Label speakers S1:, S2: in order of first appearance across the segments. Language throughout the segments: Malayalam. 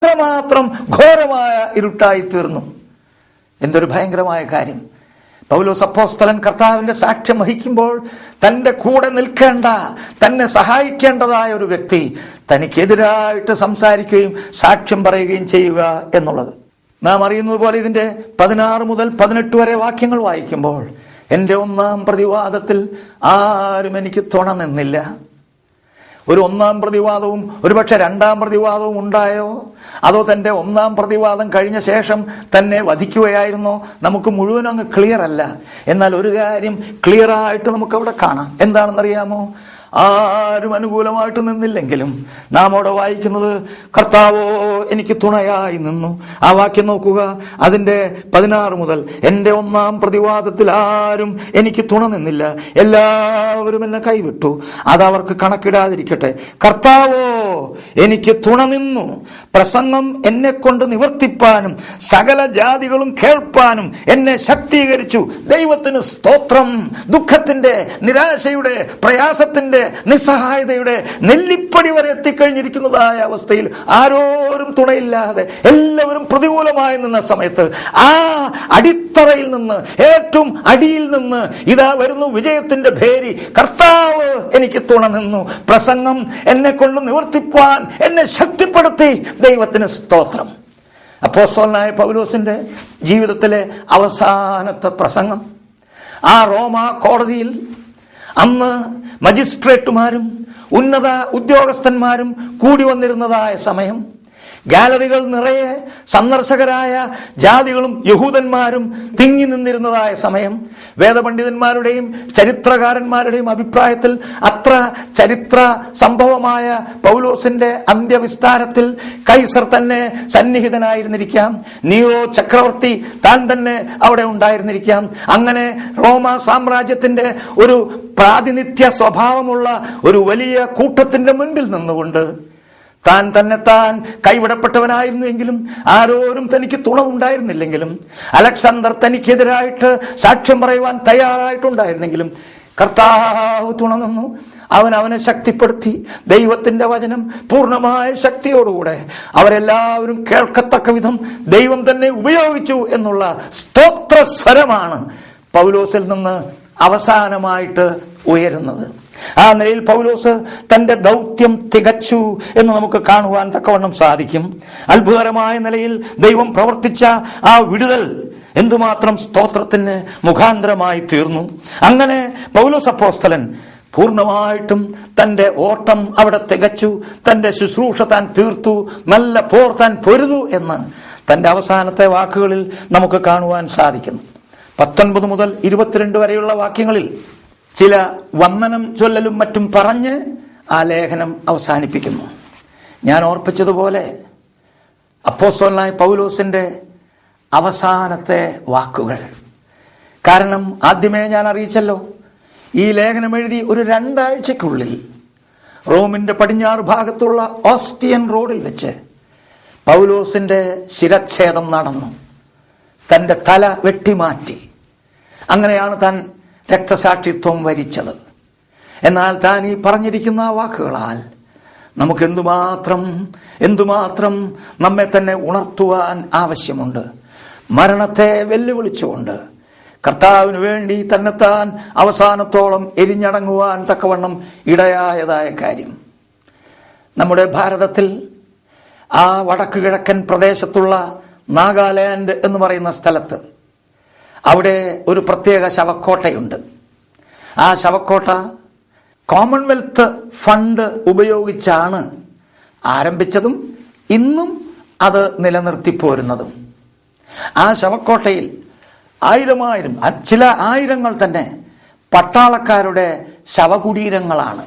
S1: അത്രമാത്രം ഘോരമായ ഇരുട്ടായി തീർന്നു. എന്തൊരു ഭയങ്കരമായ കാര്യം! പൗലോസ് അപ്പോസ്തലൻ കർത്താവിന്റെ സാക്ഷ്യം വഹിക്കുമ്പോൾ തന്റെ കൂടെ നിൽക്കേണ്ട, തന്നെ സഹായിക്കേണ്ടതായ ഒരു വ്യക്തി തനിക്കെതിരായിട്ട് സംസാരിക്കുകയും സാക്ഷ്യം പറയുകയും ചെയ്യുക എന്നുള്ളത് നാം അറിയുന്നത് പോലെ ഇതിന്റെ 16 മുതൽ 18 വരെ വാക്യങ്ങൾ വായിക്കുമ്പോൾ, എന്റെ ഒന്നാം പ്രതിവാദത്തിൽ ആരും എനിക്ക് തുണ നിന്നില്ല. ഒരു ഒന്നാം പ്രതിവാദവും ഒരുപക്ഷെ രണ്ടാം പ്രതിവാദവും ഉണ്ടായോ? അതോ തന്റെ ഒന്നാം പ്രതിവാദം കഴിഞ്ഞ ശേഷം തന്നെ വധിക്കുകയായിരുന്നോ? നമുക്ക് മുഴുവൻ അങ്ങ് ക്ലിയർ അല്ല. എന്നാൽ ഒരു കാര്യം ക്ലിയർ ആയിട്ട് നമുക്ക് അവിടെ കാണാം. എന്താണെന്നറിയാമോ? ആരും അനുകൂലമായിട്ട് നിന്നില്ലെങ്കിലും നാം അവിടെ വായിക്കുന്നത്, കർത്താവോ എനിക്ക് തുണയായി നിന്നു. ആ വാക്യം നോക്കുക, അതിന്റെ 16 മുതൽ. എന്റെ ഒന്നാം പ്രതിവാദത്തിൽ ആരും എനിക്ക് തുണ നിന്നില്ല, എല്ലാവരും എന്നെ കൈവിട്ടു. അതവർക്ക് കണക്കിടാതിരിക്കട്ടെ. കർത്താവോ എനിക്ക് തുണ നിന്നു. പ്രസംഗം എന്നെ കൊണ്ട് നിവർത്തിപ്പാനും സകല ജാതികളും കേൾപ്പാനും എന്നെ ശക്തീകരിച്ചു. ദൈവത്തിന് സ്തോത്രം. ദുഃഖത്തിന്റെ, നിരാശയുടെ, പ്രയാസത്തിന്റെ, നിസ്സഹായതയുടെ നെല്ലിപ്പടി വരെ എത്തിക്കഴിഞ്ഞിരിക്കുന്നതായ അവസ്ഥയിൽ ആരോരും തുണയില്ലാതെ എല്ലാവരും പ്രതികൂലമായി നിന്ന സമയത്ത് ആ അടിത്തറയിൽ നിന്ന്, ഏറ്റവും അടിയിൽ നിന്ന് ഇതാ വരുന്നു വിജയത്തിന്റെ ഭേരി. കർത്താവ് എനിക്ക് തുണ നിന്നു. പ്രസംഗം എന്നെ കൊണ്ട് നിവർത്തിപ്പാൻ എന്നെ ശക്തിപ്പെടുത്തി. ദൈവത്തിന് സ്തോത്രം. അപ്പോസ്തലനായ പൗലോസിന്റെ ജീവിതത്തിലെ അവസാനത്തെ പ്രസംഗം ആ റോമ കോടതിയിൽ അന്ന് മജിസ്ട്രേറ്റുമാരും ഉന്നത ഉദ്യോഗസ്ഥന്മാരും കൂടി വന്നിരുന്നതായ സമയം, ഗാലറികൾ നിറയെ സന്ദർശകരായ ജാതികളും യഹൂദന്മാരും തിങ്ങി നിന്നിരുന്നതായ സമയം, വേദപണ്ഡിതന്മാരുടെയും ചരിത്രകാരന്മാരുടെയും അഭിപ്രായത്തിൽ അത്ര ചരിത്ര സംഭവമായ പൗലോസിന്റെ അന്ത്യവിസ്താരത്തിൽ കൈസർ തന്നെ സന്നിഹിതനായിരുന്നിരിക്കാം, നീറോ ചക്രവർത്തി താൻ തന്നെ അവിടെ ഉണ്ടായിരുന്നിരിക്കാം. അങ്ങനെ റോമ സാമ്രാജ്യത്തിന്റെ ഒരു പ്രാതിനിധ്യ സ്വഭാവമുള്ള ഒരു വലിയ കൂട്ടത്തിന്റെ മുൻപിൽ നിന്നുകൊണ്ട് താൻ കൈവിടപ്പെട്ടവനായിരുന്നുവെങ്കിലും ആരോരും തനിക്ക് തുണ ഉണ്ടായിരുന്നില്ലെങ്കിലും, അലക്സാണ്ടർ തനിക്കെതിരായിട്ട് സാക്ഷ്യം പറയുവാൻ തയ്യാറായിട്ടുണ്ടായിരുന്നെങ്കിലും കർത്താവ് തുണ നിന്നു. അവനെ ശക്തിപ്പെടുത്തി. ദൈവത്തിന്റെ വചനം പൂർണ്ണമായ ശക്തിയോടുകൂടെ അവരെല്ലാവരും കേൾക്കത്തക്ക വിധം ദൈവം തന്നെ ഉപയോഗിച്ചു എന്നുള്ള സ്തോത്രസ്വരമാണ് പൗലോസിൽ നിന്ന് അവസാനമായിട്ട് ഉയരുന്നത്. ആ നിലയിൽ പൗലോസ് തന്റെ ദൗത്യം തികച്ചു എന്ന് നമുക്ക് കാണുവാൻ തക്കവണ്ണം സാധിക്കും. അത്ഭുതകരമായ നിലയിൽ ദൈവം പ്രവർത്തിച്ച ആ വിടുതൽ എന്തുമാത്രം സ്തോത്രത്തിന് മുഖാന്തരമായി തീർന്നു. അങ്ങനെ പൗലോസ് അപ്പോസ്തലൻ പൂർണ്ണമായിട്ടും തന്റെ ഓട്ടം അവിടെ തികച്ചു. തന്റെ ശുശ്രൂഷ താൻ തീർത്തു. നല്ല പോർ താൻ പൊരുതു എന്ന് തന്റെ അവസാനത്തെ വാക്കുകളിൽ നമുക്ക് കാണുവാൻ സാധിക്കുന്നു. 19 മുതൽ 22 വരെയുള്ള വാക്യങ്ങളിൽ ചില വന്ദനം ചൊല്ലലും മറ്റും പറഞ്ഞ് ആ ലേഖനം അവസാനിപ്പിക്കുന്നു. ഞാൻ ഓർപ്പിച്ചതുപോലെ അപ്പോസ്തലനായ പൗലോസിന്റെ അവസാനത്തെ വാക്കുകൾ. കാരണം ആദ്യമേ ഞാൻ അറിയിച്ചല്ലോ, ഈ ലേഖനം എഴുതി ഒരു 2 ആഴ്ചക്കുള്ളിൽ റോമിന്റെ പടിഞ്ഞാറ് ഭാഗത്തുള്ള ഓസ്റ്റിയൻ റോഡിൽ വെച്ച് പൗലോസിന്റെ ശിരച്ഛേദം നടന്നു. തന്റെ തല വെട്ടിമാറ്റി. അങ്ങനെയാണ് താൻ രക്തസാക്ഷിത്വം വരിച്ചത്. എന്നാൽ താൻ ഈ പറഞ്ഞിരിക്കുന്ന വാക്കുകളാൽ നമുക്ക് എന്തുമാത്രം നമ്മെ തന്നെ ഉണർത്തുവാൻ ആവശ്യമുണ്ട്. മരണത്തെ വെല്ലുവിളിച്ചുകൊണ്ട് കർത്താവിന് വേണ്ടി തന്നെത്താൻ അവസാനത്തോളം എരിഞ്ഞടങ്ങുവാൻ തക്കവണ്ണം ഇടയായതായ കാര്യം. നമ്മുടെ ഭാരതത്തിൽ ആ വടക്ക് കിഴക്കൻ പ്രദേശത്തുള്ള നാഗാലാൻഡ് എന്ന് പറയുന്ന സ്ഥലത്ത് അവിടെ ഒരു പ്രത്യേക ശവക്കോട്ടയുണ്ട്. ആ ശവക്കോട്ട കോമൺവെൽത്ത് ഫണ്ട് ഉപയോഗിച്ചാണ് ആരംഭിച്ചതും ഇന്നും അത് നിലനിർത്തിപ്പോരുന്നതും. ആ ശവക്കോട്ടയിൽ ആയിരം ചില ആയിരങ്ങൾ തന്നെ പട്ടാളക്കാരുടെ ശവകുടീരങ്ങളാണ്.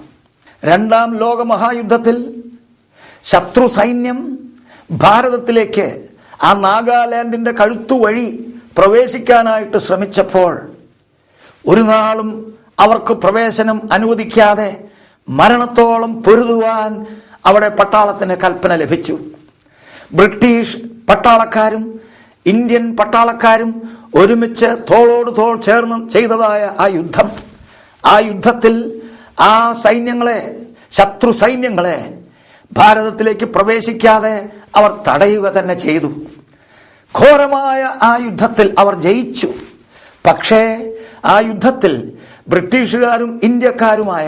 S1: 2ാം ലോകമഹായുദ്ധത്തിൽ ശത്രു സൈന്യം ഭാരതത്തിലേക്ക് ആ നാഗാലാൻഡിന്റെ കഴുത്തുവഴി പ്രവേശിക്കാനായിട്ട് ശ്രമിച്ചപ്പോൾ ഒരു നാളും അവർക്ക് പ്രവേശനം അനുവദിക്കാതെ മരണത്തോളം പൊരുതുവാൻ അവിടെ പട്ടാളത്തിന് കൽപ്പന ലഭിച്ചു. ബ്രിട്ടീഷ് പട്ടാളക്കാരും ഇന്ത്യൻ പട്ടാളക്കാരും ഒരുമിച്ച് തോളോട് തോൾ ചേർന്ന് ചെയ്തതായ ആ യുദ്ധത്തിൽ ആ സൈന്യങ്ങളെ, ശത്രു സൈന്യങ്ങളെ ഭാരതത്തിലേക്ക് പ്രവേശിക്കാതെ അവർ തടയുക തന്നെ ചെയ്തു. ഘോരമായ ആ യുദ്ധത്തിൽ അവർ ജയിച്ചു. പക്ഷേ ആ യുദ്ധത്തിൽ ബ്രിട്ടീഷുകാരും ഇന്ത്യക്കാരുമായ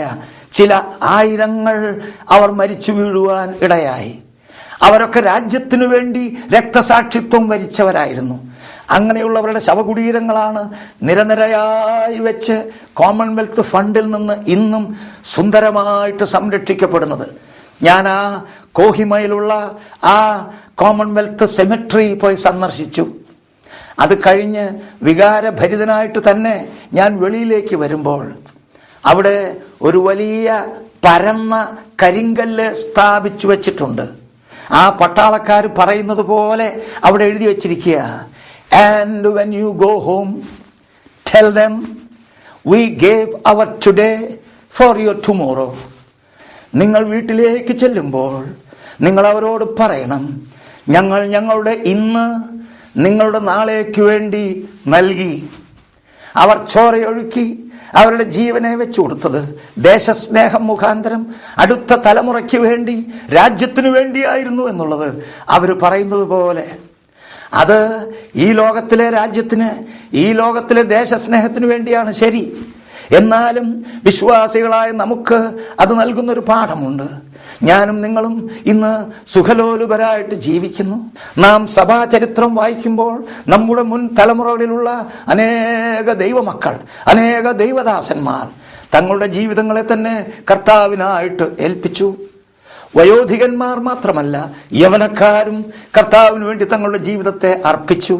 S1: ചില ആയിരങ്ങൾ അവർ മരിച്ചു വീഴുവാൻ ഇടയായി. അവരൊക്കെ രാജ്യത്തിനു വേണ്ടി രക്തസാക്ഷിത്വം വരിച്ചവരായിരുന്നു. അങ്ങനെയുള്ളവരുടെ ശവകുടീരങ്ങളാണ് നിരനിരയായി വെച്ച് കോമൺവെൽത്ത് ഫണ്ടിൽ നിന്ന് ഇന്നും സുന്ദരമായിട്ട് സംരക്ഷിക്കപ്പെടുന്നത്. ഞാൻ ആ കോഹിമയിലുള്ള ആ കോമൺവെൽത്ത് സെമിട്രി പോയി സന്ദർശിച്ചു. അത് കഴിഞ്ഞ് വികാരഭരിതനായിട്ട് തന്നെ ഞാൻ വെളിയിലേക്ക് വരുമ്പോൾ അവിടെ ഒരു വലിയ പരന്ന കരിങ്കല്ല് സ്ഥാപിച്ചു വച്ചിട്ടുണ്ട്. ആ പട്ടാളക്കാർ പറയുന്നത് പോലെ അവിടെ എഴുതി വച്ചിരിക്കുക, and when you go home tell them we gave our today for your tomorrow. നിങ്ങൾ വീട്ടിലേക്ക് ചെല്ലുമ്പോൾ നിങ്ങൾ അവരോട് പറയണം, ഞങ്ങൾ ഞങ്ങളുടെ ഇന്ന് നിങ്ങളുടെ നാളേക്ക് വേണ്ടി നൽകി. അവർ ചോരയൊഴുക്കി അവരുടെ ജീവനെ വെച്ചു കൊടുത്തത് ദേശസ്നേഹം മുഖാന്തരം അടുത്ത തലമുറയ്ക്ക് വേണ്ടി, രാജ്യത്തിനു വേണ്ടിയായിരുന്നു എന്നുള്ളത് അവർ പറയുന്നത് പോലെ. അത് ഈ ലോകത്തിലെ രാജ്യത്തിന്, ഈ ലോകത്തിലെ ദേശസ്നേഹത്തിന് വേണ്ടിയാണ് ശരി. എന്നാലും വിശ്വാസികളായ നമുക്ക് അത് നൽകുന്നൊരു പാഠമുണ്ട്. ഞാനും നിങ്ങളും ഇന്ന് സുഖലോലുപരായിട്ട് ജീവിക്കുന്നു. നാം സഭാചരിത്രം വായിക്കുമ്പോൾ നമ്മുടെ മുൻ തലമുറകളിലുള്ള അനേക ദൈവമക്കൾ, അനേക ദൈവദാസന്മാർ തങ്ങളുടെ ജീവിതങ്ങളെ തന്നെ കർത്താവിനായിട്ട് ഏൽപ്പിച്ചു. വയോധികന്മാർ മാത്രമല്ല, യവനക്കാരും കർത്താവിന് വേണ്ടി തങ്ങളുടെ ജീവിതത്തെ അർപ്പിച്ചു.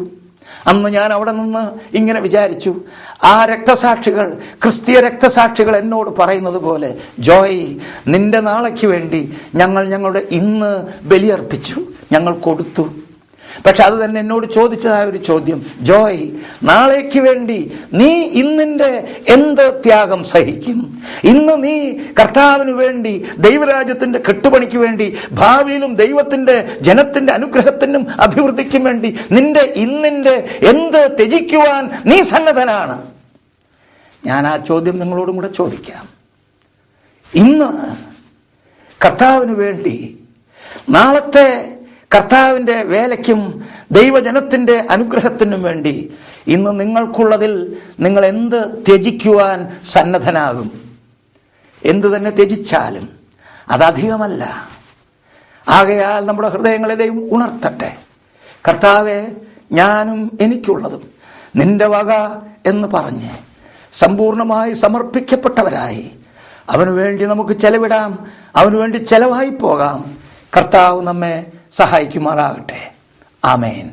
S1: അന്ന് ഞാൻ അവിടെ നിന്ന് ഇങ്ങനെ വിചാരിച്ചു, ആ രക്തസാക്ഷികൾ, ക്രിസ്തീയ രക്തസാക്ഷികൾ എന്നോട് പറയുന്നത് പോലെ, ജോയ്, നിന്റെ നാളേക്ക് വേണ്ടി ഞങ്ങൾ ഞങ്ങളുടെ ഇന്ന് ബലിയർപ്പിച്ചു, ഞങ്ങൾ കൊടുത്തു. പക്ഷെ അത് തന്നെ എന്നോട് ചോദിച്ചതായ ഒരു ചോദ്യം, ജോയ്, നാളേക്ക് വേണ്ടി നീ ഇന്നിന്റെ എന്ത് ത്യാഗം സഹിക്കും? ഇന്ന് നീ കർത്താവിന് വേണ്ടി, ദൈവരാജ്യത്തിന്റെ കെട്ടുപണിക്ക് വേണ്ടി, ഭാവിയിലും ദൈവത്തിന്റെ ജനത്തിന്റെ അനുഗ്രഹത്തിനും അഭിവൃദ്ധിക്കും വേണ്ടി നിന്റെ ഇന്നിന്റെ എന്ത് ത്യജിക്കുവാൻ നീ സന്നദ്ധനാണ്? ഞാൻ ആ ചോദ്യം നിങ്ങളോടും കൂടെ ചോദിക്കാം. ഇന്ന് കർത്താവിന് വേണ്ടി, നാളത്തെ കർത്താവിന്റെ വേലയ്ക്കും ദൈവജനത്തിന്റെ അനുഗ്രഹത്തിനും വേണ്ടി ഇന്ന് നിങ്ങൾക്കുള്ളതിൽ നിങ്ങൾ എന്ത് ത്യജിക്കുവാൻ സന്നദ്ധനാകും? എന്തു തന്നെ ത്യജിച്ചാലും അതധികമല്ല. ആകയാൽ നമ്മുടെ ഹൃദയങ്ങളെ ദൈവം ഉണർത്തട്ടെ. കർത്താവെ, ഞാനും എനിക്കുള്ളതും നിന്റെ വക എന്ന് പറഞ്ഞ് സമ്പൂർണമായി സമർപ്പിക്കപ്പെട്ടവരായി അവനു വേണ്ടി നമുക്ക് ചെലവിടാം, അവനു വേണ്ടി ചെലവായി പോകാം. കർത്താവ് നമ്മെ സഹായിക്കുമാറാകട്ടെ. ആമേൻ.